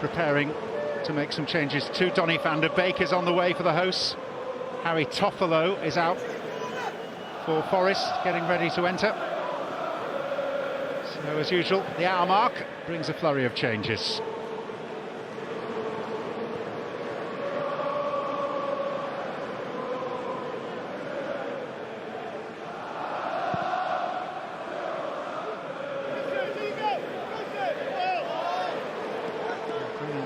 preparing to make some changes too. Donny van der Beek is on the way for the hosts. Harry Toffolo is out for Forest, getting ready to enter. So as usual, the hour mark brings a flurry of changes.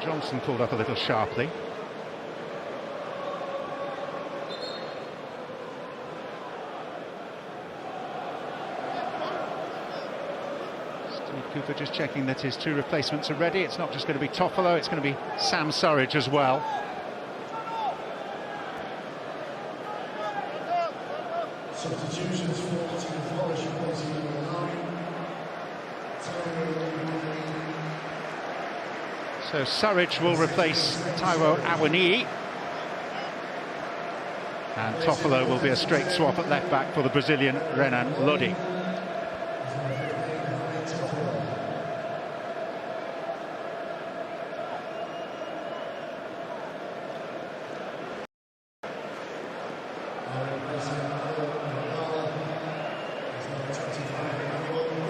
Johnson pulled up a little sharply. Steve Cooper just checking that his two replacements are ready. It's not just going to be Toffolo, it's going to be Sam Surridge as well. Substitutions for Team Forest replacing number 9. So Surridge will replace Taiwo Awoniyi, and Toffolo will be a straight swap at left back for the Brazilian Renan Lodi.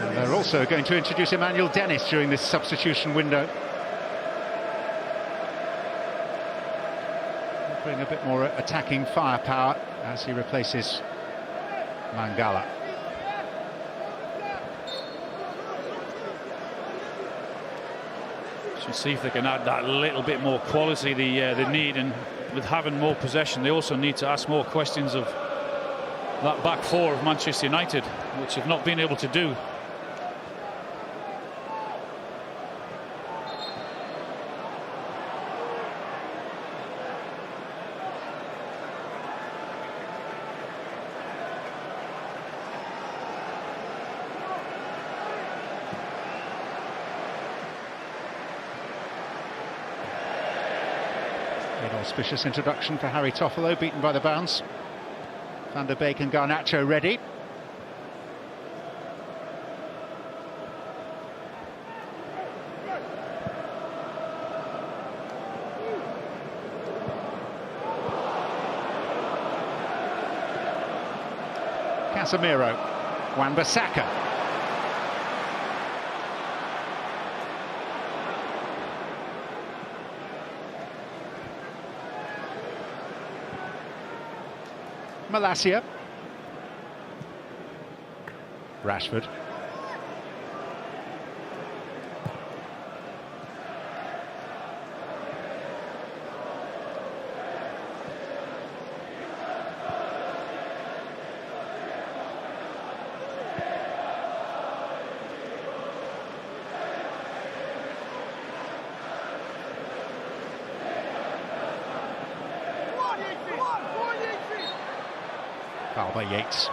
And they're also going to introduce Emmanuel Dennis during this substitution window. Bring a bit more attacking firepower as he replaces Mangala. Should see if they can add that little bit more quality they need, and with having more possession they also need to ask more questions of that back four of Manchester United, which have not been able to do. Auspicious introduction for Harry Toffolo, beaten by the bounce. Van der Beek and Garnacho ready. Casemiro, Wan-Bissaka. Malacia. Rashford. Foul by Yates.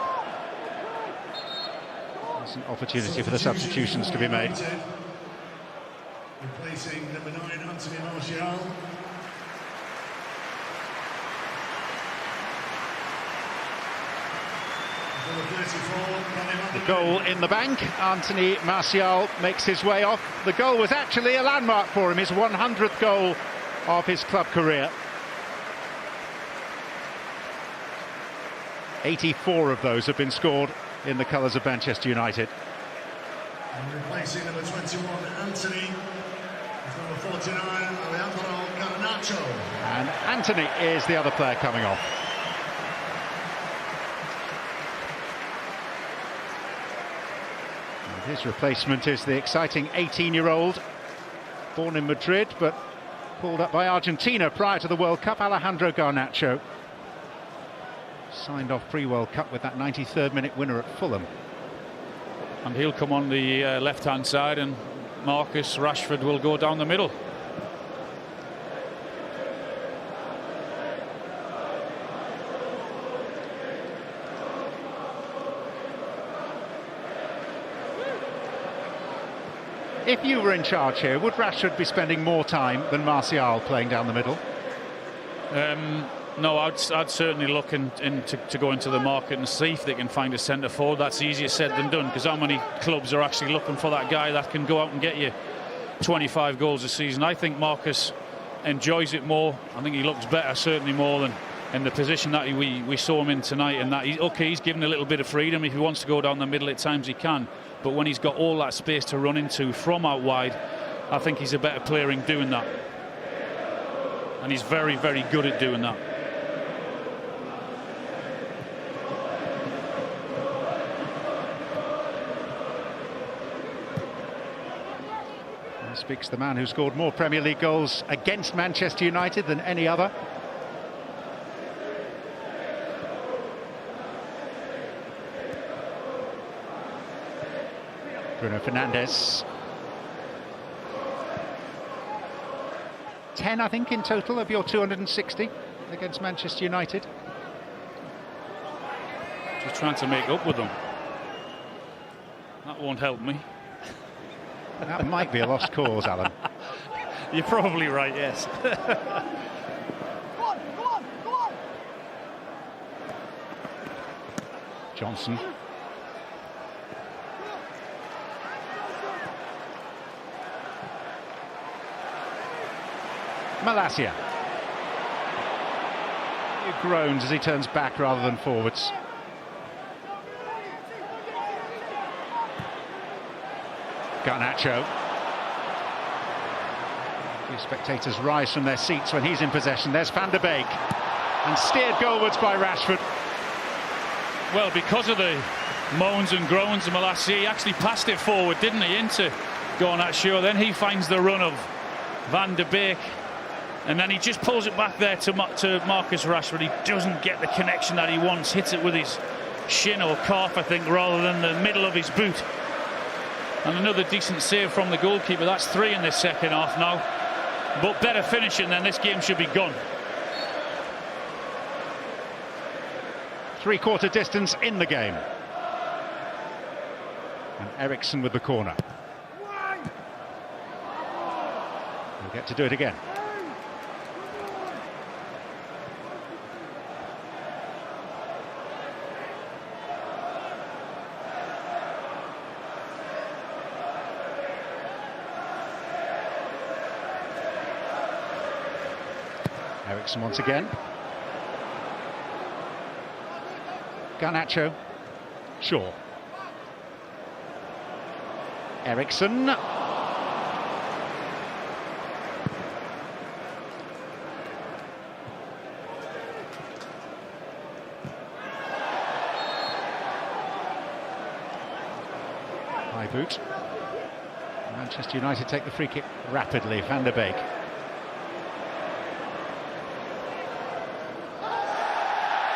There's an opportunity for the substitutions to be made. Replacing number 9, Anthony Martial. The goal in the bank. Anthony Martial makes his way off. The goal was actually a landmark for him, his 100th goal of his club career. 84 of those have been scored in the colours of Manchester United. And replacing number 21, Anthony, with number 49, Alejandro Garnacho. And Anthony is the other player coming off. And his replacement is the exciting 18-year-old, born in Madrid, but called up by Argentina prior to the World Cup, Alejandro Garnacho. Signed off pre-World Cup with that 93rd minute winner at Fulham. And he'll come on the left-hand side, and Marcus Rashford will go down the middle. If you were in charge here, would Rashford be spending more time than Martial playing down the middle? No, I'd certainly look to go into the market and see if they can find a centre forward. That's easier said than done, because how many clubs are actually looking for that guy that can go out and get you 25 goals a season. I think Marcus enjoys it more. I think he looks better, certainly more than in the position that we saw him in tonight. And that he's given a little bit of freedom. If he wants to go down the middle at times, he can. But when he's got all that space to run into from out wide, I think he's a better player in doing that. And he's very, very good at doing that. There speaks the man who scored more Premier League goals against Manchester United than any other. Bruno Fernandes. 10, I think, in total of your 260 against Manchester United. Just trying to make up with them. That won't help me. That might be a lost cause, Alan. You're probably right, yes. Go on. Johnson. Malacia. He groans as he turns back rather than forwards. Garnacho. A few spectators rise from their seats when he's in possession. There's Van der Beek, and steered goalwards by Rashford. Well, because of the moans and groans of Malacia, he actually passed it forward, didn't he, into Garnacho. Then he finds the run of Van der Beek, and then he just pulls it back there to Marcus Rashford. He doesn't get the connection that he wants, hits it with his shin or calf, I think, rather than the middle of his boot. And another decent save from the goalkeeper. That's 3 in this second half now. But better finishing, then this game should be gone. Three-quarter distance in the game. And Eriksson with the corner. He'll get to do it again. Eriksson once again. Garnacho. Shaw. Eriksson. High boot. Manchester United take the free kick rapidly. Van der Beek.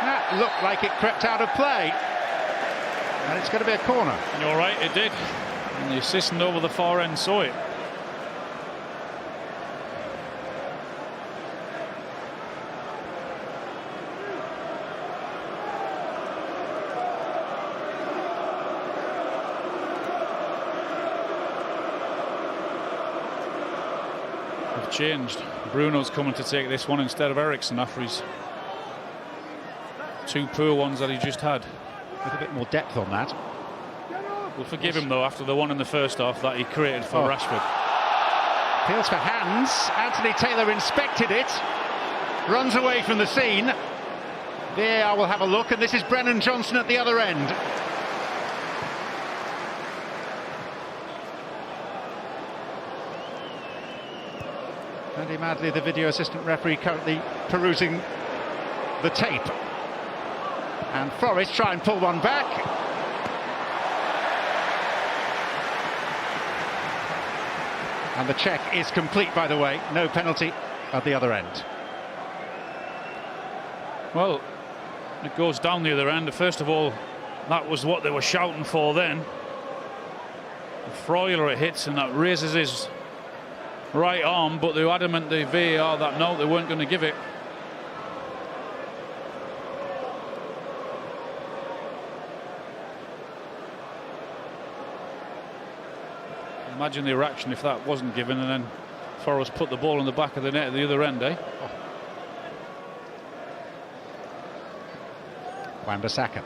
That looked like it crept out of play, and it's going to be a corner. You're right, it did. And the assistant over the far end saw it. They've changed. Bruno's coming to take this one instead of Eriksson after his 2 poor ones that he just had. With a bit more depth on that. We'll forgive him though after the one in the first half that he created for Rashford. Appeals for hands. Anthony Taylor inspected it. Runs away from the scene. VAR will have a look, and this is Brennan Johnson at the other end. Andy Madley, the video assistant referee, currently perusing the tape. And Forest try and pull one back. And the check is complete, by the way. No penalty at the other end. Well, it goes down the other end. First of all, that was what they were shouting for then. Freuler it hits, and that raises his right arm, but they were adamant, the VAR, that no, they weren't going to give it. Imagine the reaction if that wasn't given, and then Forrest put the ball in the back of the net at the other end, eh? Oh. Wan-Bissaka.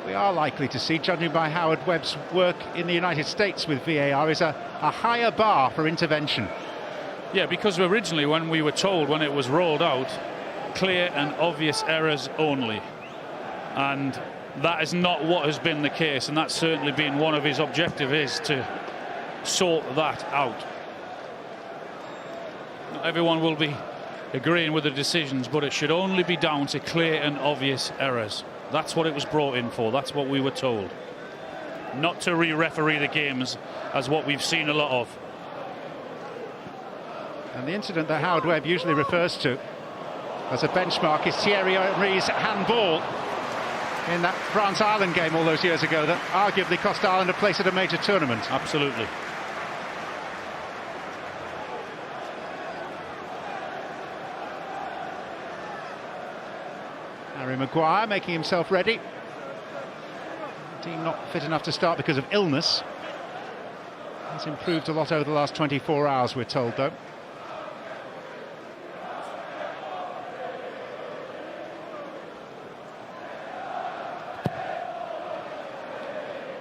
We are likely to see, judging by Howard Webb's work in the United States with VAR, is a higher bar for intervention. Yeah, because originally when we were told, when it was rolled out, clear and obvious errors only. And that is not what has been the case, and that's certainly been one of his objectives, is to sort that out. Not everyone will be agreeing with the decisions, but it should only be down to clear and obvious errors. That's what it was brought in for. That's what we were told. Not to re-referee the games, as what we've seen a lot of. And the incident that Howard Webb usually refers to as a benchmark is Thierry Henry's handball in that France-Ireland game all those years ago that arguably cost Ireland a place at a major tournament. Absolutely. Harry Maguire making himself ready. Team not fit enough to start because of illness. He's improved a lot over the last 24 hours, we're told, though.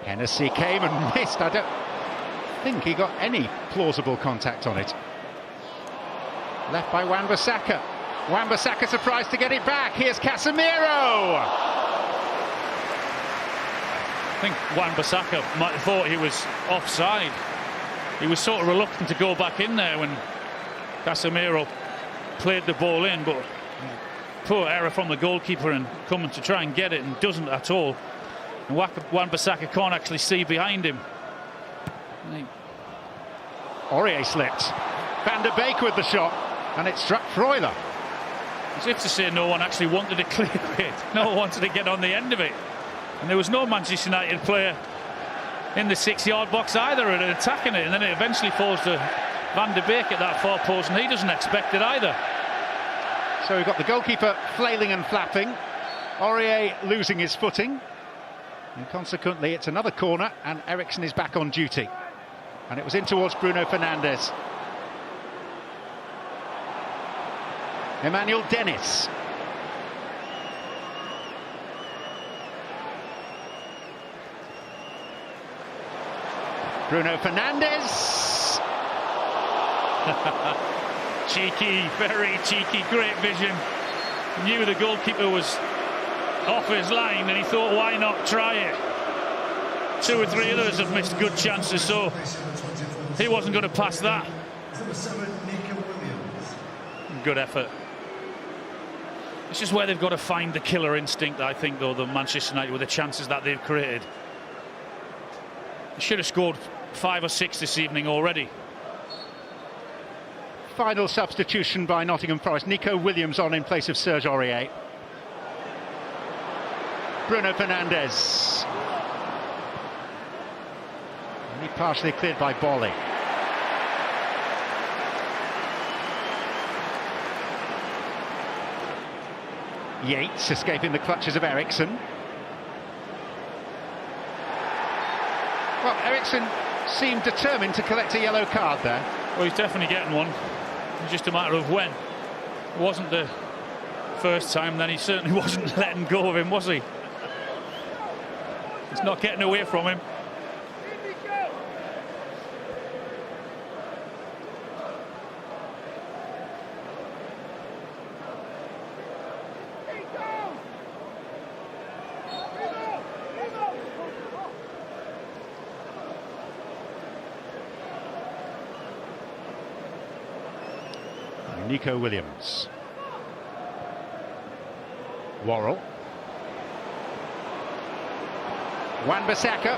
Hennessy came and missed. I don't think he got any plausible contact on it. Left by Wan-Bissaka. Wan-Bissaka surprised to get it back. Here's Casemiro. I think Wan-Bissaka might have thought he was offside. He was sort of reluctant to go back in there when Casemiro played the ball in, but poor error from the goalkeeper and coming to try and get it and doesn't at all. And Wan-Bissaka can't actually see behind him. Aurier slipped. Van der Beek with the shot, and it struck Freuler. As if to say no one actually wanted to clear it. No one wanted to get on the end of it. And there was no Manchester United player in the 6-yard box either attacking it. And then it eventually falls to Van der Beek at that far post, and he doesn't expect it either. So we've got the goalkeeper flailing and flapping. Aurier losing his footing. And consequently, it's another corner, and Eriksen is back on duty. And it was in towards Bruno Fernandes. Emmanuel Dennis. Bruno Fernandes. Cheeky, very cheeky, great vision. Knew the goalkeeper was off his line and he thought, why not try it? 2 or 3 others have missed good chances, so he wasn't going to pass that. Good effort. It's just where they've got to find the killer instinct, I think, though, the Manchester United, with the chances that they've created. They should have scored 5 or 6 this evening already. Final substitution by Nottingham Forest. Nico Williams on in place of Serge Aurier. Bruno Fernandes. Only partially cleared by Bolly. Yates escaping the clutches of Eriksen. Well, Eriksen seemed determined to collect a yellow card there. Well, he's definitely getting one. It's just a matter of when. It wasn't the first time, then he certainly wasn't letting go of him, was he? It's not getting away from him. Nico Williams. Worrell. Wan-Bissaka.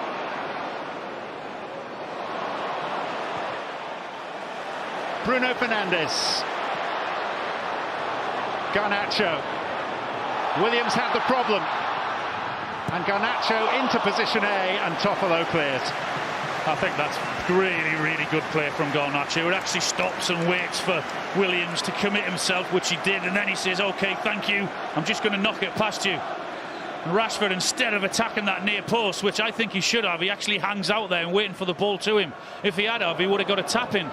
Bruno Fernandes. Garnacho. Williams had the problem. And Garnacho into position A, and Toffolo clears. I think that's really, really good play from Garnacho. It actually stops and waits for Williams to commit himself, which he did, and then he says, OK, thank you, I'm just going to knock it past you. And Rashford, instead of attacking that near post, which I think he should have, he actually hangs out there and waiting for the ball to him. If he had have, he would have got a tap in.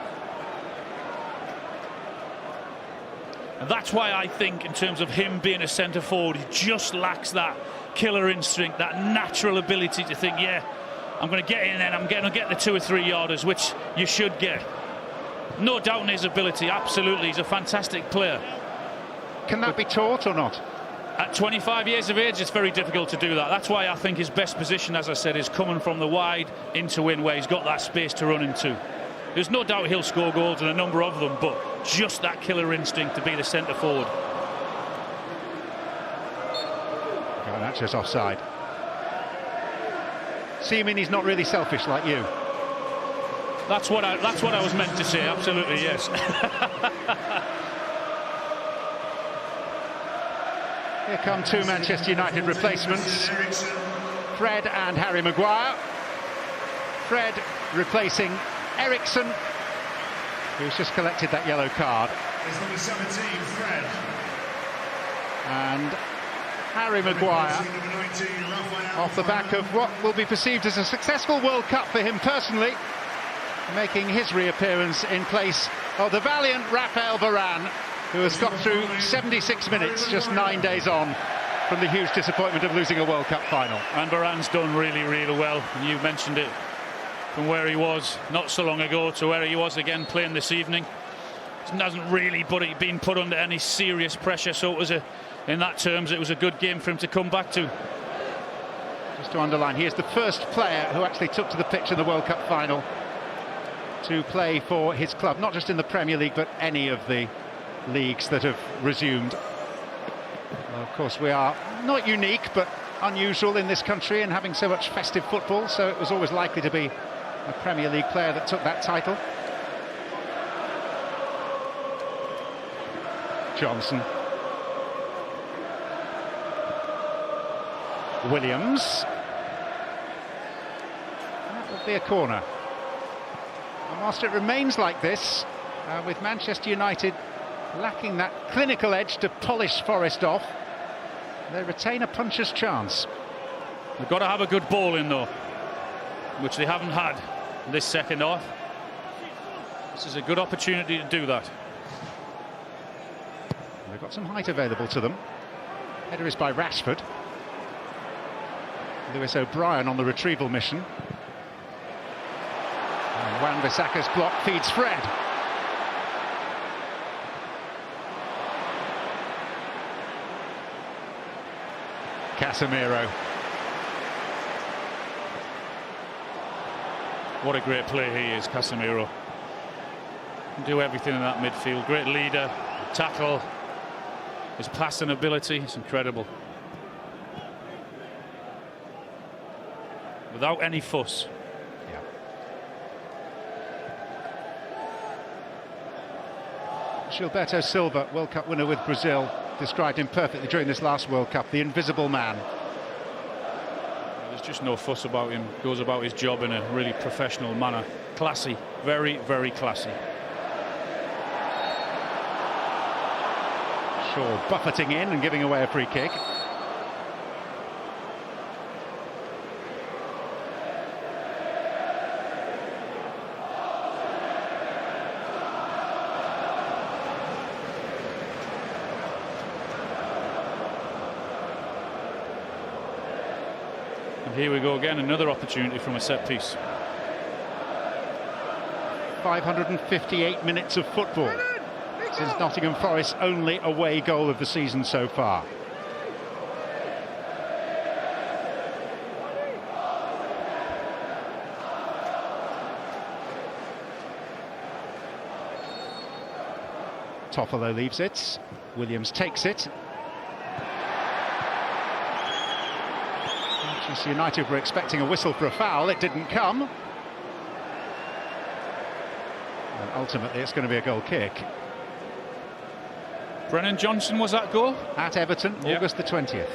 And that's why I think, in terms of him being a centre forward, he just lacks that killer instinct, that natural ability to think, yeah, I'm going to get in and I'm going to get the 2 or 3 yarders, which you should get. No doubt in his ability, absolutely. He's a fantastic player. Can that be taught or not? At 25 years of age, it's very difficult to do that. That's why I think his best position, as I said, is coming from the wide into in, where he's got that space to run into. There's no doubt he'll score goals, and a number of them, but just that killer instinct to be the centre forward. Garnacho's offside. Seeming he's not really selfish like you. That's what I was meant to say. Absolutely, yes. Here come 2 Manchester United replacements, Fred and Harry Maguire. Fred replacing Eriksson, who's just collected that yellow card. It's number 17, Fred. And Harry Maguire, off the back of what will be perceived as a successful World Cup for him personally, making his reappearance in place of the valiant Raphael Varane, who has got through 76 minutes, just 9 days on from the huge disappointment of losing a World Cup final. And Varane's done really, really well. You mentioned it, from where he was not so long ago to where he was again playing this evening. He hasn't really been put under any serious pressure, so it was in that terms, it was a good game for him to come back to. Just to underline, he is the first player who actually took to the pitch in the World Cup final to play for his club, not just in the Premier League, but any of the leagues that have resumed. Well, of course, we are not unique, but unusual in this country and having so much festive football, so it was always likely to be a Premier League player that took that title. Johnson. Williams. And that will be a corner. And whilst it remains like this, with Manchester United lacking that clinical edge to polish Forest off, they retain a puncher's chance. They've got to have a good ball in though, which they haven't had this second half. This is a good opportunity to do that. They've got some height available to them. Header is by Rashford. Lewis O'Brien on the retrieval mission. And Wan-Bissaka's block feeds Fred. Casemiro. What a great player he is, Casemiro. Can do everything in that midfield. Great leader, tackle, his passing ability, it's incredible. Without any fuss. Yeah. Gilberto Silva, World Cup winner with Brazil, described him perfectly during this last World Cup, the invisible man. There's just no fuss about him, goes about his job in a really professional manner. Classy, very, very classy. Shaw buffeting in and giving away a free kick. Here we go again, another opportunity from a set piece. 558 minutes of football since Nottingham Forest's only away goal of the season so far. Toffolo leaves it. Williams takes it. Manchester United were expecting a whistle for a foul. It didn't come. And ultimately, it's going to be a goal kick. Brennan Johnson was that goal? At Everton, Yep. August the 20th.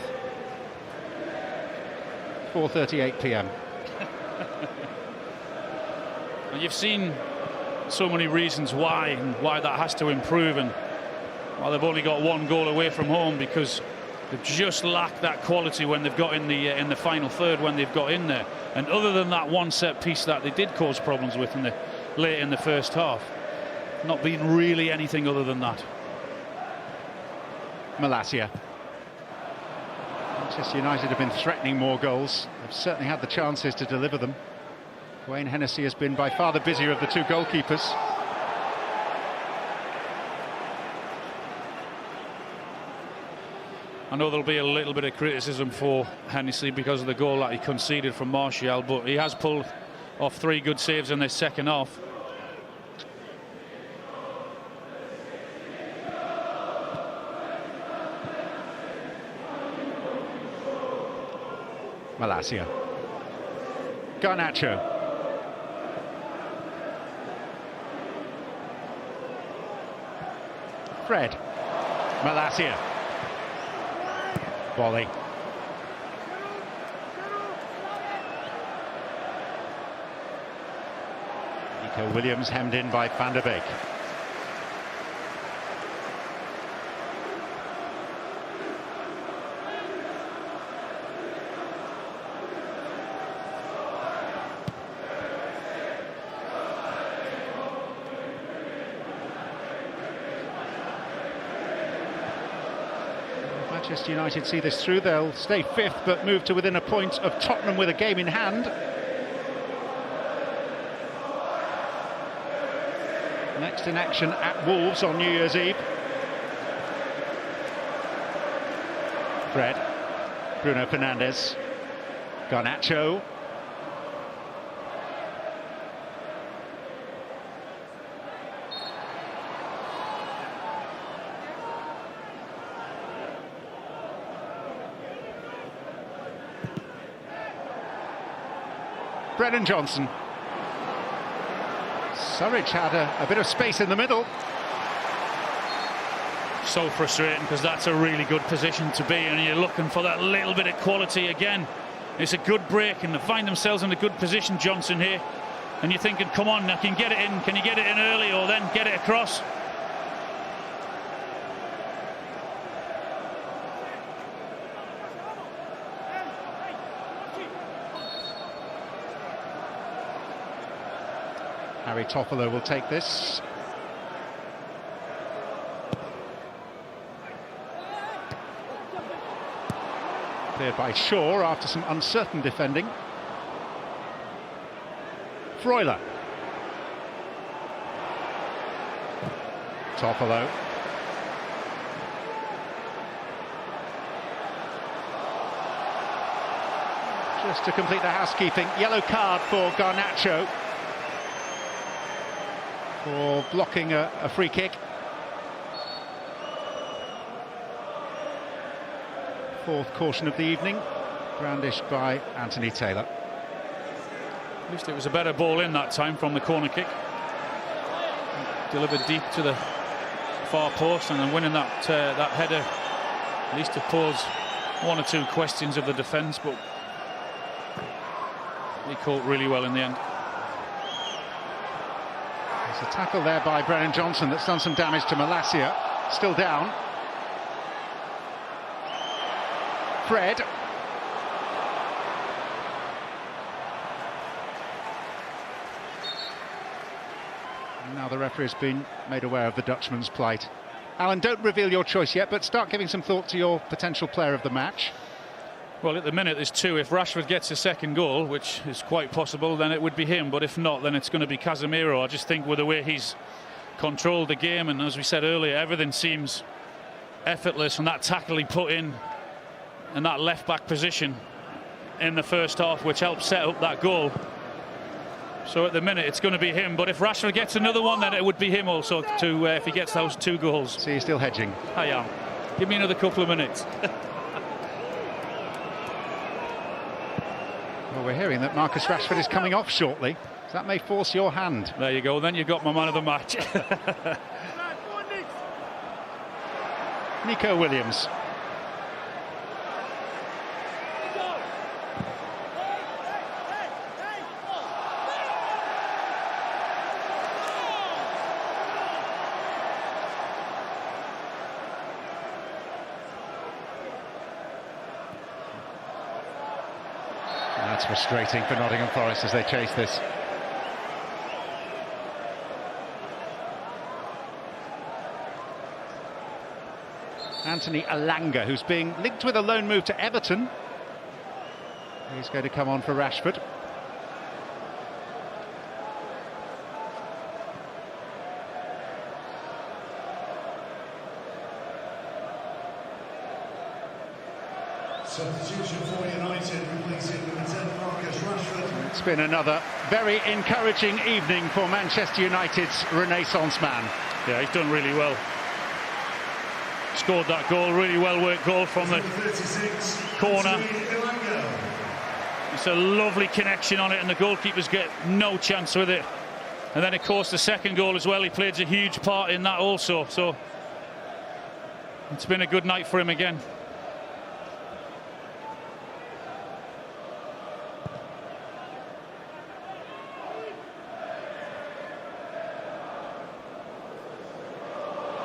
4:38 p.m. And you've seen so many reasons why, and why that has to improve, and why they've only got one goal away from home, because they've just lacked that quality when they've got in the final third, when they've got in there. And other than that one set piece that they did cause problems with late in the first half, not been really anything other than that. Malacia. Manchester United have been threatening more goals. They've certainly had the chances to deliver them. Wayne Hennessy has been by far the busier of the two goalkeepers. I know there'll be a little bit of criticism for Hennessy because of the goal that he conceded from Martial, but he has pulled off 3 good saves in this second half. Malacia. Garnacho. Fred. Malacia. Volley. Nico Williams hemmed in by Van der Beek. Manchester United see this through. They'll stay 5th but move to within a point of Tottenham with a game in hand. Next in action at Wolves on New Year's Eve. Fred. Bruno Fernandes. Garnacho. Brennan Johnson. Surridge had a bit of space in the middle. So frustrating because that's a really good position to be, and you're looking for that little bit of quality again. It's a good break and they find themselves in a good position, Johnson here, and you're thinking, come on, I can get it in. Can you get it in early or then get it across? Harry Toffolo will take this. Cleared by Shaw after some uncertain defending. Freuler. Toffolo. Just to complete the housekeeping, yellow card for Garnacho for blocking a free kick. 4th caution of the evening, brandished by Anthony Taylor. At least it was a better ball in that time from the corner kick. Delivered deep to the far post and then winning that header, at least to pose 1 or 2 questions of the defence, but he caught really well in the end. There's a tackle there by Brennan Johnson that's done some damage to Malacia. Still down. Fred. And now the referee's been made aware of the Dutchman's plight. Alan, don't reveal your choice yet, but start giving some thought to your potential player of the match. Well, at the minute there's 2. If Rashford gets a second goal, which is quite possible, then it would be him. But if not, then it's going to be Casemiro. I just think with the way he's controlled the game, and as we said earlier, everything seems effortless. And that tackle he put in that left-back position in the first half, which helped set up that goal. So at the minute it's going to be him. But if Rashford gets another one, then it would be him also if he gets those 2 goals. So you're still hedging? I am. Give me another couple of minutes. Well, we're hearing that Marcus Rashford is coming off shortly. So that may force your hand. There you go. Then you got my man of the match. Nico Williams. That's frustrating for Nottingham Forest as they chase this. Anthony Alanga, who's being linked with a loan move to Everton. He's going to come on for Rashford. Substitution for United, replacing number 10 Marcus Rashford. It's been another very encouraging evening for Manchester United's Renaissance man. Yeah, he's done really well. Scored that goal, really well worked goal from the 36, corner. It's a lovely connection on it, and the goalkeepers get no chance with it. And then, of course, the second goal as well, he played a huge part in that also. So it's been a good night for him again.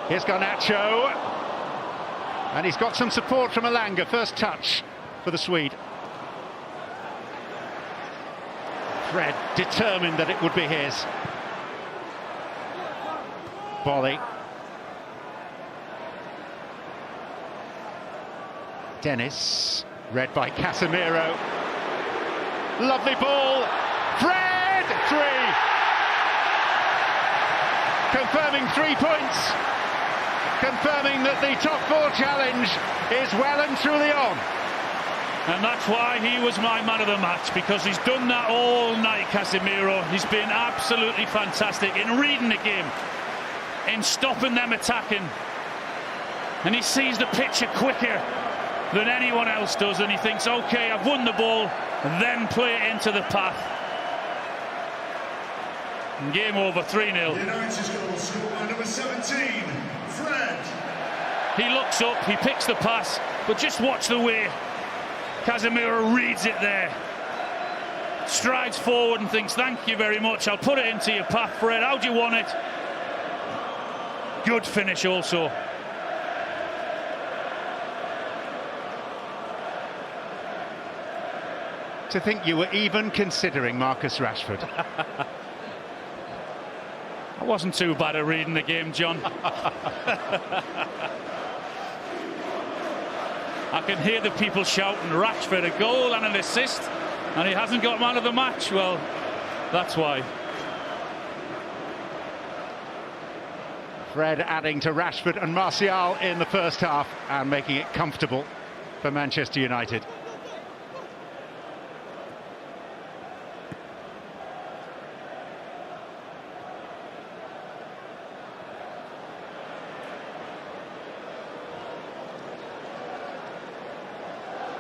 Here's Garnacho, and he's got some support from Alanga. First touch for the Swede. Fred determined that it would be his. Volley. Dennis, read by Casemiro. Lovely ball. Fred! 3. Confirming 3 points. Confirming that the top 4 challenge is well and truly on. And that's why he was my man of the match, because he's done that all night, Casemiro. He's been absolutely fantastic in reading the game, in stopping them attacking. And he sees the picture quicker than anyone else does, and he thinks, OK, I've won the ball, then play it into the path. And game over, 3-0. United's goal scored by number 17. Fred. He looks up, he picks the pass, but just watch the way Casemiro reads it there. Strides forward and thinks, thank you very much, I'll put it into your path, Fred. How do you want it? Good finish also. To think you were even considering Marcus Rashford. I wasn't too bad at reading the game, John. I can hear the people shouting, Rashford, a goal and an assist, and he hasn't got man of the match. Well, that's why. Fred adding to Rashford and Martial in the first half and making it comfortable for Manchester United.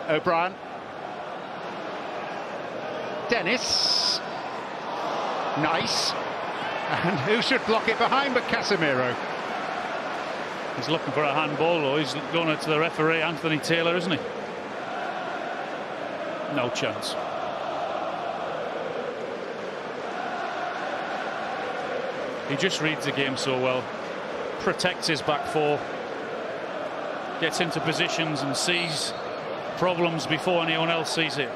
O'Brien. Dennis. Nice. And who should block it behind but Casemiro? He's looking for a handball, though. He's going out to the referee, Anthony Taylor, isn't he? No chance. He just reads the game so well. Protects his back four. Gets into positions and sees problems before anyone else sees it.